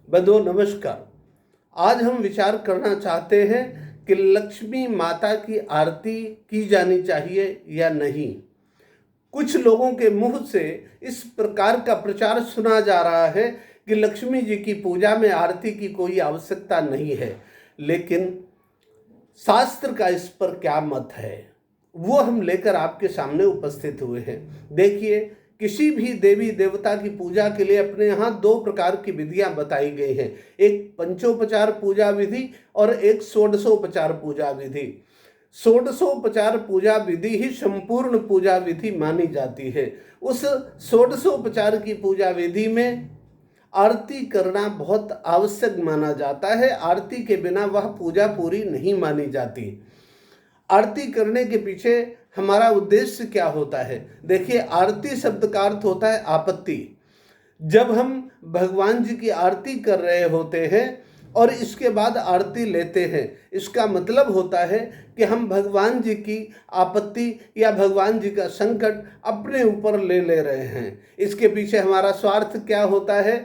बंधुओं नमस्कार। आज हम विचार करना चाहते हैं कि लक्ष्मी माता की आरती की जानी चाहिए या नहीं। कुछ लोगों के मुंह से इस प्रकार का प्रचार सुना जा रहा है कि लक्ष्मी जी की पूजा में आरती की कोई आवश्यकता नहीं है, लेकिन शास्त्र का इस पर क्या मत है वो हम लेकर आपके सामने उपस्थित हुए हैं। देखिए, किसी भी देवी देवता की पूजा के लिए अपने यहाँ दो प्रकार की विधियां बताई गई हैं। एक पंचोपचार पूजा विधि और एक षोडशोपचार पूजा विधि। षोडशोपचार पूजा विधि ही संपूर्ण पूजा विधि मानी जाती है। उस षोडशोपचार की पूजा विधि में आरती करना बहुत आवश्यक माना जाता है। आरती के बिना वह पूजा पूरी नहीं मानी जाती। आरती करने के पीछे हमारा उद्देश्य क्या होता है? देखिए, आरती शब्द का अर्थ होता है आपत्ति। जब हम भगवान जी की आरती कर रहे होते हैं और इसके बाद आरती लेते हैं, इसका मतलब होता है कि हम भगवान जी की आपत्ति या भगवान जी का संकट अपने ऊपर ले रहे हैं। इसके पीछे हमारा स्वार्थ क्या होता है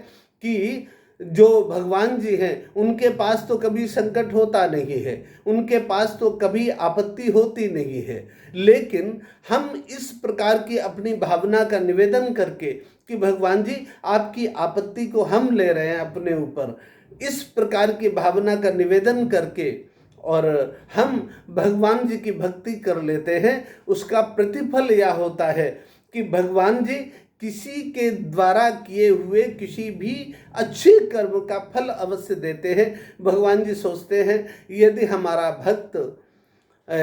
कि जो भगवान जी हैं उनके पास तो कभी संकट होता नहीं है, उनके पास तो कभी आपत्ति होती नहीं है, लेकिन हम इस प्रकार की अपनी भावना का निवेदन करके कि भगवान जी आपकी आपत्ति को हम ले रहे हैं अपने ऊपर, इस प्रकार की भावना का निवेदन करके और हम भगवान जी की भक्ति कर लेते हैं। उसका प्रतिफल यह होता है कि भगवान जी किसी के द्वारा किए हुए किसी भी अच्छे कर्म का फल अवश्य देते हैं। भगवान जी सोचते हैं यदि हमारा भक्त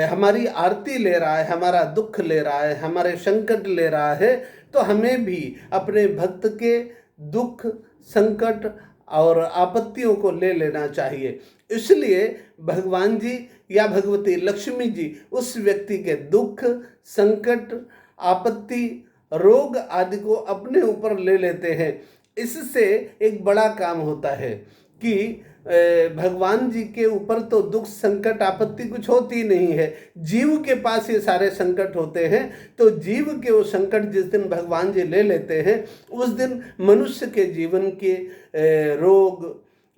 हमारी आरती ले रहा है, हमारा दुख ले रहा है, हमारे संकट ले रहा है, तो हमें भी अपने भक्त के दुख, संकट और आपत्तियों को ले लेना चाहिए। इसलिए भगवान जी या भगवती लक्ष्मी जी उस व्यक्ति के दुख, संकट, आपत्ति, रोग आदि को अपने ऊपर ले लेते हैं। इससे एक बड़ा काम होता है कि भगवान जी के ऊपर तो दुख, संकट, आपत्ति कुछ होती नहीं है, जीव के पास ये सारे संकट होते हैं। तो जीव के वो संकट जिस दिन भगवान जी ले लेते हैं, उस दिन मनुष्य के जीवन के रोग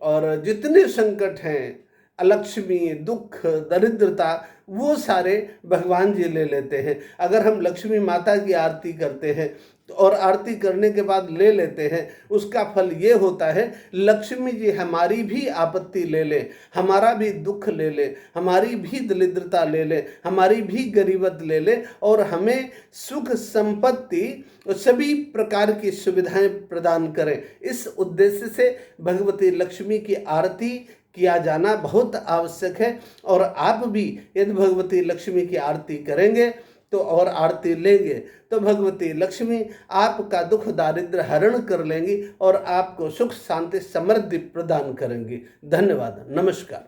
और जितने संकट हैं, अलक्ष्मी, दुख, दरिद्रता, वो सारे भगवान जी ले लेते हैं। अगर हम लक्ष्मी माता की आरती करते हैं और आरती करने के बाद ले लेते हैं, उसका फल ये होता है लक्ष्मी जी हमारी भी आपत्ति ले ले, हमारा भी दुख ले ले, हमारी भी दरिद्रता ले ले, हमारी भी गरीबत ले ले और हमें सुख, संपत्ति, सभी प्रकार की सुविधाएं प्रदान करें। इस उद्देश्य से भगवती लक्ष्मी की आरती किया जाना बहुत आवश्यक है। और आप भी यदि भगवती लक्ष्मी की आरती करेंगे तो और आरती लेंगे तो भगवती लक्ष्मी आपका दुख दारिद्र्य हरण कर लेंगी और आपको सुख, शांति, समृद्धि प्रदान करेंगी। धन्यवाद, नमस्कार।